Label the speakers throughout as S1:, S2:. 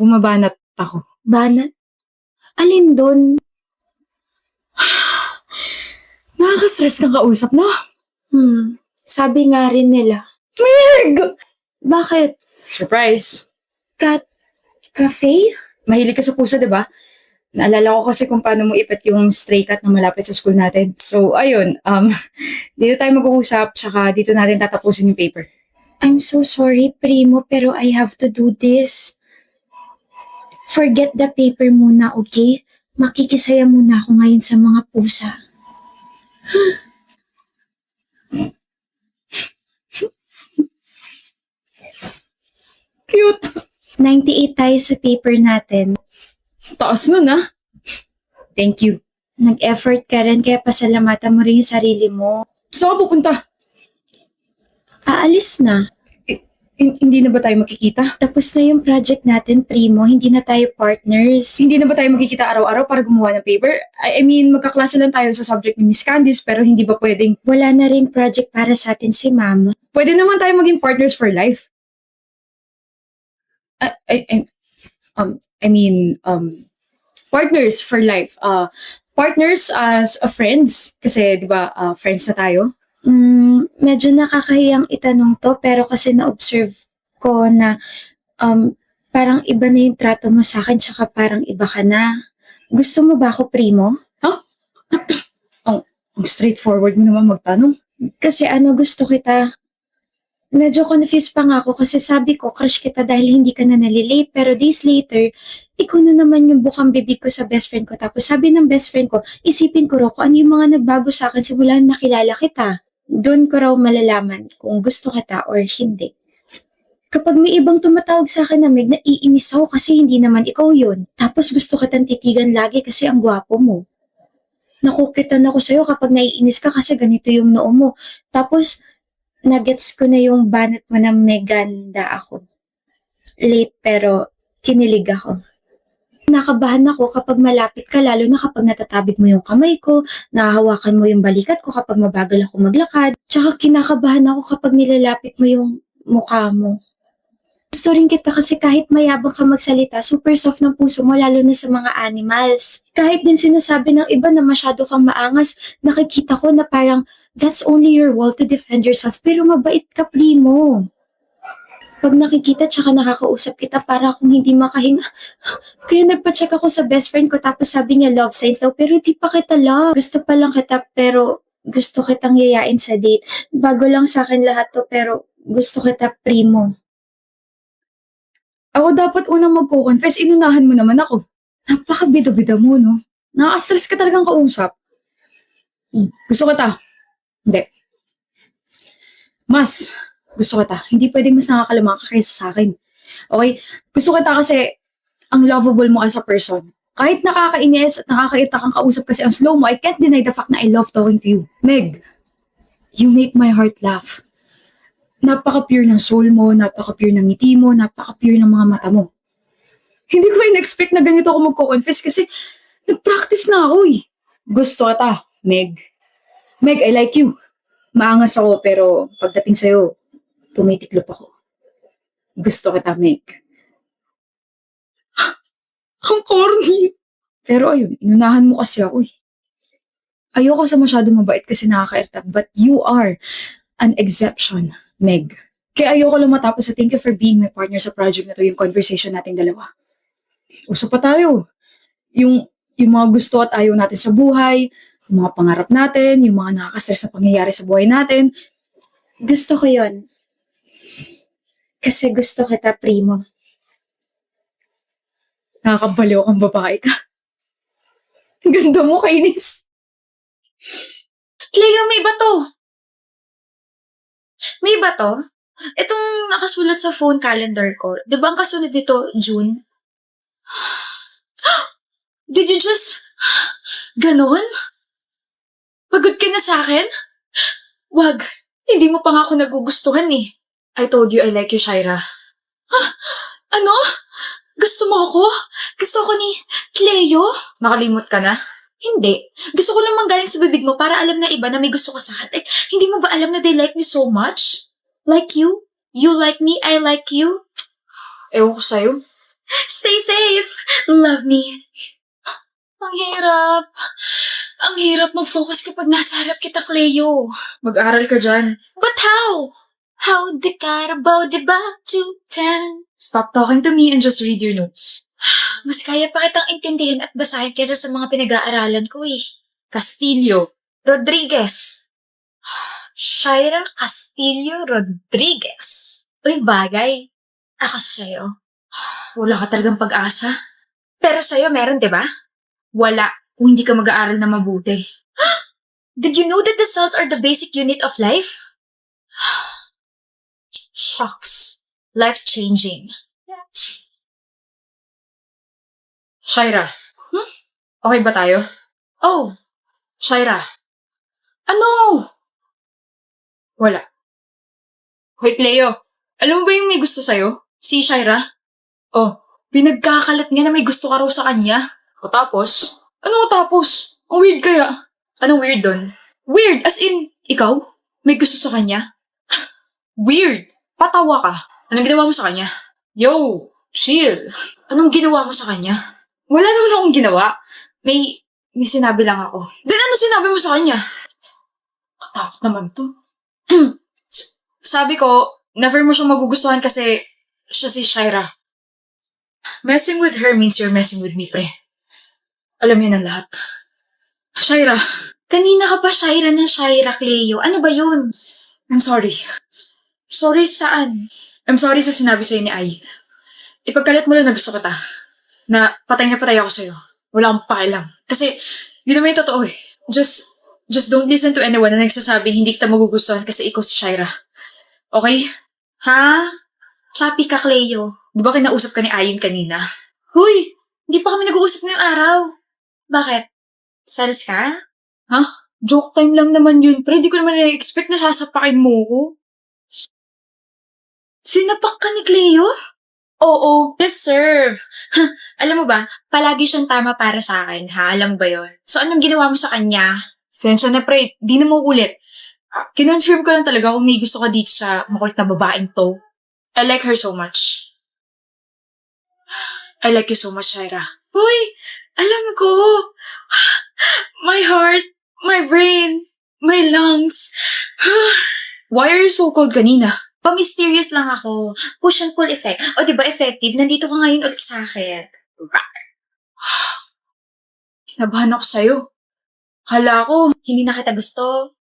S1: Bumabanat ako.
S2: Banat? Alin doon?
S1: Nakaka-stress kang kausap, no?
S2: Sabi nga rin nila.
S1: Meg!
S2: Bakit?
S1: Surprise!
S2: Cafe?
S1: Mahilig ka sa puso, di ba? Naalala ko kasi kung paano mo ipet yung stray cat na malapit sa school natin. So, ayun. Dito tayo mag-uusap, tsaka dito natin tatapusin yung paper.
S2: I'm so sorry, Primo, pero I have to do this. Forget the paper muna, okay? Makikisaya muna ako ngayon sa mga pusa.
S1: Cute!
S2: 98 tayo sa paper natin.
S1: Taas nun, ah. Thank you.
S2: Nag-effort ka rin, kaya pasalamatan mo rin yung sarili mo.
S1: Saan ka pupunta?
S2: Aalis na.
S1: Hindi na ba tayo makikita?
S2: Tapos na yung project natin, Primo. Hindi na tayo partners.
S1: Hindi na ba tayo magkikita araw-araw para gumawa ng paper? I mean, magkaklase lang tayo sa subject ni Miss Candice, pero hindi ba pwedeng...
S2: Wala na rin project para sa atin si Mama.
S1: Pwede naman tayo maging partners for life. Partners for life. Partners as friends. Kasi, di ba, friends na tayo.
S2: Medyo nakakahiyang itanong to, pero kasi na-observe ko na parang iba na yung trato mo sa akin, tsaka parang iba ka na. Gusto mo ba ako, Primo?
S1: Ang straightforward mo naman magtanong.
S2: Kasi gusto kita. Medyo confused pa nga ako kasi sabi ko, crush kita dahil hindi ka na nalilate. Pero days later, ikaw na naman yung bukang bibig ko sa best friend ko. Tapos sabi ng best friend ko, isipin ko raw kung ano yung mga nagbago sa akin simula na nakilala kita. Doon ko raw malalaman kung gusto kita or hindi. Kapag may ibang tumatawag sa akin na Meg, naiinis ako kasi hindi naman ikaw yun. Tapos gusto kitang titigan lagi kasi ang gwapo mo. Nakukitan ako sa'yo kapag naiinis ka kasi ganito yung noo mo. Tapos, nagets ko na yung banat mo na may ganda ako. Late pero kinilig ako. Nakabahan ako kapag malapit ka, lalo na kapag natatabik mo yung kamay ko, nahahawakan mo yung balikat ko kapag mabagal ako maglakad, tsaka kinakabahan ako kapag nilalapit mo yung mukha mo. Gusto rin kita kasi kahit mayabang ka magsalita, super soft ng puso mo lalo na sa mga animals. Kahit din sinasabi ng iba na masyado kang maangas, nakikita ko na parang that's only your wall to defend yourself, pero mabait ka, Primo. Pag nakikita tsaka nakakausap kita, para akong hindi makahinga. Kaya nagpa-check ako sa best friend ko tapos sabi niya love signs daw, pero di pa kita love. Gusto pa lang kita pero gusto kitang yayain sa date. Bago lang sa akin lahat to pero gusto kita, Primo.
S1: Ako dapat unang magko-confess, inunahan mo naman ako. Napaka-bida-bida mo, no? Nakaka-stress ka talagang kausap. Gusto kita. Hindi. Mas, gusto kita. Hindi pwedeng mas nakakalamang ka kaysa sa akin. Okay? Gusto kita kasi ang lovable mo as a person. Kahit nakakainis at nakakaita kang kausap kasi ang slow mo, I can't deny the fact na I love talking to you. Meg, you make my heart laugh. Napaka-pure ng soul mo, napaka-pure ng ngiti mo, napaka-pure ng mga mata mo. Hindi ko in-expect na ganito ako magko-confess kasi nag-practice na ako eh. Gusto kita, Meg. Meg, I like you. Maangas ako pero pagdating sa'yo, tumitiklop ako. Gusto kita, Meg. Ang corny. Pero ayun, inunahan mo kasi ako eh. Ayoko sa masyadong mabait kasi nakaka-irita, but you are an exception, Meg. Kaya ayoko lang matapos sa thank you for being my partner sa project na to, yung conversation nating dalawa. Usap pa tayo. Yung mga gusto at ayaw natin sa buhay, yung mga pangarap natin, yung mga nakaka-stress na pangyayari sa buhay natin.
S2: Gusto ko yon. Kasi gusto kita, Primo.
S1: Nakakabaliw kang babae ka. Ganda mo, kainis.
S3: Cleo, may bato! May bato? Itong nakasulat sa phone calendar ko. Di ba ang kasunod dito, June? Did you just... Ganon? Pagod ka na sa akin? Wag. Hindi mo pa nga ako nagugustuhan eh. I told you I like you, Shaira. Ano? Gusto mo ako? Gusto ko ni Cleo? Nakalimot ka na? Hindi. Gusto ko lang manggaling sa bibig mo para alam na iba na may gusto ka sa akin. Hindi mo ba alam na they like me so much? Like you? You like me, I like you? Ewan ko sa'yo. Stay safe. Love me. Ang hirap. Ang hirap mag-focus kapag nasa harap kita, Cleo. Mag-aral ka dyan. But how? How the Carabao de ba to 10? Stop talking to me and just read your notes. Mas kaya pa kitang intindihin at basahin kaysa sa mga pinag-aaralan ko eh. Castillo Rodriguez. Shaira Castillo Rodriguez. Uy, bagay. Ako sa'yo. Wala ka talagang pag-asa. Pero sa'yo meron, di ba? Wala kung hindi ka mag-aaral na mabuti. Did you know that the cells are the basic unit of life? Shocks. Life-changing. Shaira. Okay ba tayo? Oh, Shaira. Ano? Wala. Hoy, Cleo. Alam mo ba yung may gusto sa'yo? Si Shaira? Oh, pinagkakalat niya na may gusto ka raw sa kanya. O tapos? Ano tapos? Ang weird kaya. Anong weird doon? Weird as in, ikaw? May gusto sa kanya? Weird. Patawa ka. Anong ginawa mo sa kanya? Yo, chill. Anong ginawa mo sa kanya? Wala naman akong ginawa. May sinabi lang ako. Then ano sinabi mo sa kanya? Katakot naman to. Sabi ko, never mo siyang magugustuhan kasi siya si Shaira. Messing with her means you're messing with me, pre. Alam mo yun ang lahat. Shaira. Kanina ka pa Shaira ng Shaira, Cleo. Ano ba yun? I'm sorry. Sorry saan? I'm sorry sa sinabi sa'yo ni Ai. Ipagkalit mo lang na gusto kita. Na patay ako sa'yo. Wala akong pakialam. Kasi, yun naman yung totoo eh. Just don't listen to anyone na nagsasabing hindi kita magugustuhan kasi ikaw si Shaira. Okay? Ha? Chappy ka, Cleo. Di ba kinausap ka ni Ayin kanina? Huy! Hindi pa kami nag-uusap ngayong araw. Bakit? Salas ka? Ha? Joke time lang naman yun, pre. Di ko naman na-expect na sasapakin mo ko. Sinapak ka ni Cleo? Oo, deserve. Alam mo ba, palagi siyang tama para sa akin, ha? Alam mo ba yun? So, anong ginawa mo sa kanya? Sensya na, pre. Di na mo ulit. Kinonfirm ko lang talaga kung may gusto ka dito sa makulit na babaeng to. I like her so much. I like you so much, Shaira. Uy! Alam ko! My heart, my brain, my lungs. Why are you so cold kanina? Pa-mysterious lang ako. Push and pull effect. O diba effective? Nandito ka ngayon ulit sa akin. Kinabahan ako sa'yo. Kala ko, hindi na kita gusto.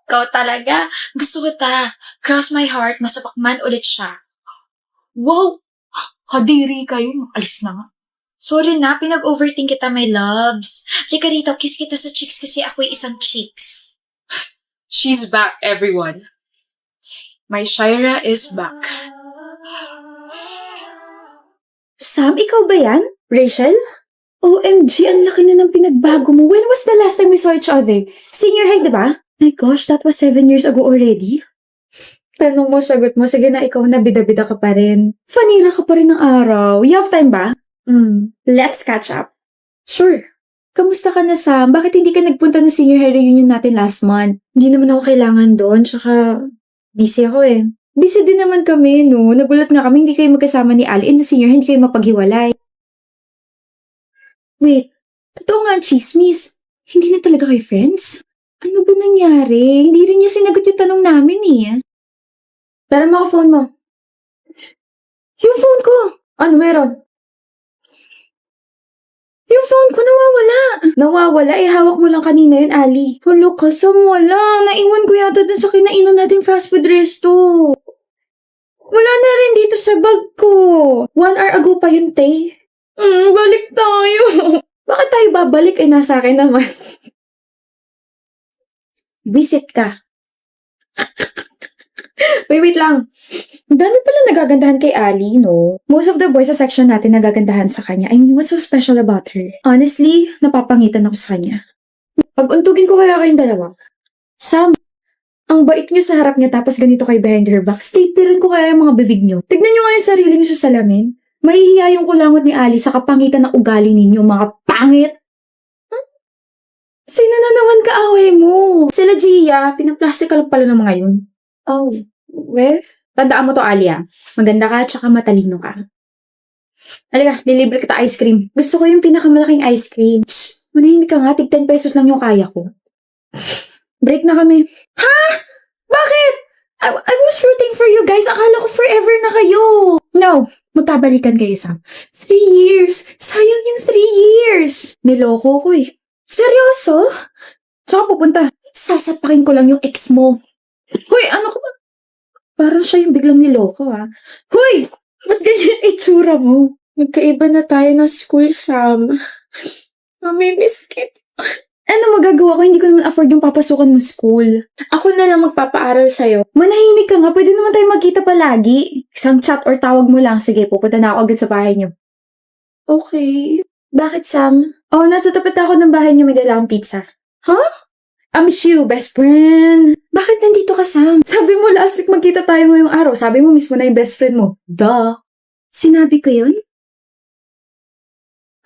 S3: Ikaw talaga. Gusto kita. Cross my heart, masapakman ulit siya. Wow! Kadiri kayo. Alis na nga. Sorry na, pinag-overthink kita, my loves. Lika rito, kiss kita sa cheeks kasi ako'y isang cheeks. She's back, everyone. My Shaira is back.
S2: Sam, ikaw ba yan? Rachel? OMG, ang laki na ng pinagbago mo. When was the last time we saw each other? Senior high, diba? My gosh, that was 7 years ago already. Tanong mo, sagot mo. Sige na, ikaw na, bida-bida ka pa rin. Fanira ka pa rin ng araw. You have time ba? Let's catch up. Sure. Kamusta ka na, Sam? Bakit hindi ka nagpunta ng senior high reunion natin last month? Hindi naman ako kailangan doon, tsaka busy ako eh. Busy din naman kami, no? Nagulat nga kami, hindi kayo magkasama ni Ali. In the senior high, hindi kayo mapaghiwalay. Wait, totoo nga ang chismis. Hindi na talaga kayo friends? Ano ba nangyari? Hindi rin niya sinagot yung tanong namin eh. Pero maka-phone mo. Yung phone ko! Ano meron? Yung phone ko nawawala. Nawawala eh, hawak mo lang kanina yun, Ali. Hulo ka, Sam, wala. Naiwan ko yata dun sa kinainan nating fast food resto. Wala na rin dito sa bag ko. 1 hour ago pa yun, te. Balik tayo. Bakit tayo babalik? Eh, nasa akin naman. Visit ka. Wait lang. Ang dami pala nagagandahan kay Ali, no? Most of the boys sa section natin nagagandahan sa kanya. I mean, what's so special about her? Honestly, napapangitan ako sa kanya. Pag-untugin ko kaya kayong dalawa. Sam, ang bait niyo sa harap niya tapos ganito kay behind her back. Staterin ko kaya yung mga bibig niyo. Tignan niyo nga yung sarili niyo sa salamin. Mahihiya yung kulangot ni Ali sa kapangitan ng ugali ninyo, mga pangit. Sino na naman kaaway mo? Sila Gia, pinaplastic ka lang pala ng mga yun. Oh, well, tandaan mo to, Alia. Maganda ka at saka matalino ka.
S4: Halika, lilibre kita ice cream. Gusto ko yung pinakamalaking ice cream. Shh! Manahimik ka nga, tig 10 pesos lang yung kaya ko. Break na kami. Ha? Bakit? I was rooting for you guys. Akala ko forever na kayo. No, magkabalikan kayo, Sam. 3 years. Sayang yung 3 years. Niloko ko eh. Seryoso? Saan ka pupunta? Sasapakin ko lang yung ex mo. Hoy, ano ka ba? Parang siya yung biglang niloko, ah. Hoy! Ba't ganyan itsura mo? Magkaiba na tayo ng school, Sam. Mamimiss kita. Ano magagawa ko? Hindi ko naman afford yung papasukan mo school. Ako na lang magpapaaral sa'yo. Manahimik ka nga. Pwede naman tayo magkita palagi. Isang chat or tawag mo lang. Sige, pupunta na ako agad sa bahay niyo. Okay. Bakit, Sam? Oh, nasa tapat ako ng bahay niyo. May dala akong pizza. Huh? I miss you, best friend. Bakit nandito ka, Sam? Sabi mo last week magkita tayo ngayong araw. Sabi mo miss mo na yung best friend mo. Duh. Sinabi ko yun?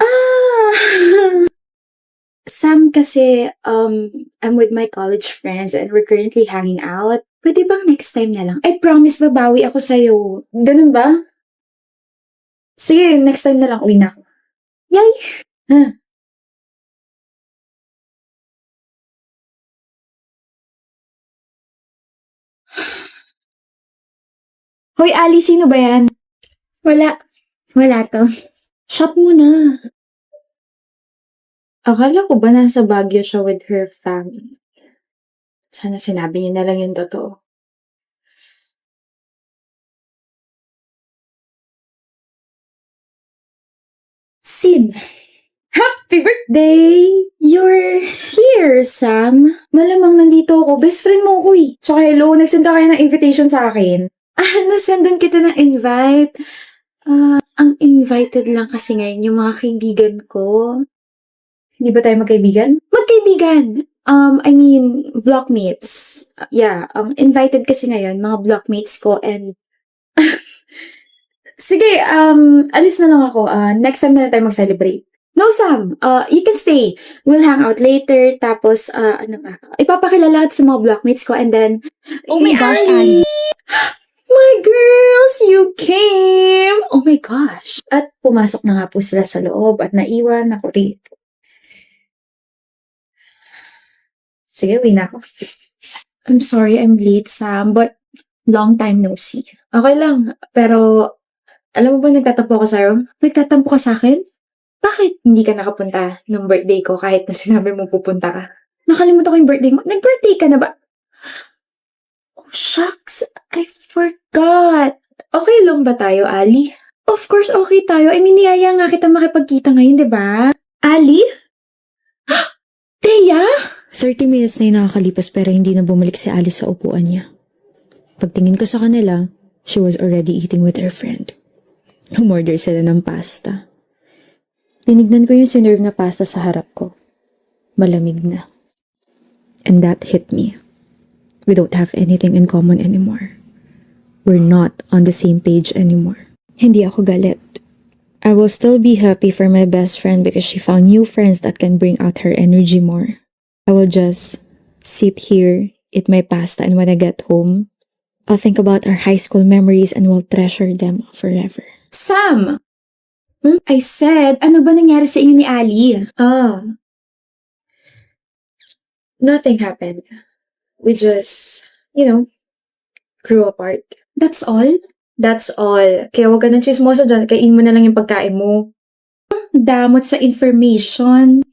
S4: Ah! Sam, kasi, I'm with my college friends and we're currently hanging out. Pwede bang next time na lang? I promise babawi ako sa'yo. Ganun ba? Sige, next time na lang. Uwi na ako. Yay! Huh. Hoy, Ali, sino ba yan? Wala. Wala to. Shut mo na. Akala ko ba nasa Baguio siya with her family? Sana sinabi niya na lang yung totoo. Sin, happy birthday! You're here, Sam. Malamang nandito ako. Best friend mo ako eh. Tsaka hello, nagsend ka kaya ng invitation sa akin. Nasendan kita ng invite. Ang invited lang kasi ngayon yung mga kaibigan ko. Hindi ba tayo magkaibigan? Magkaibigan! I mean, blockmates. Yeah, invited kasi ngayon, mga blockmates ko and... Sige, alis na lang ako. Next time na tayo mag-celebrate. No, Sam. You can stay. We'll hang out later. Tapos, ano ba? Ipapakilala sa mga blockmates ko and then...
S1: Oh my gosh, Ali.
S4: My girls, you came! Oh my gosh. At pumasok na nga po sila sa loob at naiwan ako rito. Sige, uwi na ako. I'm sorry I'm late, Sam, but long time no see. Okay lang, pero alam mo ba nagtatampo ako sa'yo? Nagtatampo ka sa akin? Bakit hindi ka nakapunta nung birthday ko kahit na sinabi mo pupunta ka? Nakalimutan ko yung birthday mo. Nag-birthday ka na ba? Oh, shucks. I forgot. Okay lang ba tayo, Ali? Of course, okay tayo. I mean, niyaya nga kita makipagkita ngayon, di ba? Ali? Teya?
S5: 30 minutes na yung nakakalipas pero hindi na bumalik si Alice sa upuan niya. Pagtingin ko sa kanila, she was already eating with her friend. Umorder sila ng pasta. Tinignan ko yung sinerve na pasta sa harap ko. Malamig na. And that hit me. We don't have anything in common anymore. We're not on the same page anymore. Hindi ako galit. I will still be happy for my best friend because she found new friends that can bring out her energy more. I will just sit here, eat my pasta, and when I get home, I'll think about our high school memories and will treasure them forever.
S4: Sam! I said, ano ba nangyari sa inyo ni Ali? Nothing happened. We just, grew apart. That's all? That's all. Kaya huwag ka nang chismosa dyan, kain mo na lang yung pagkain mo. Damot sa information.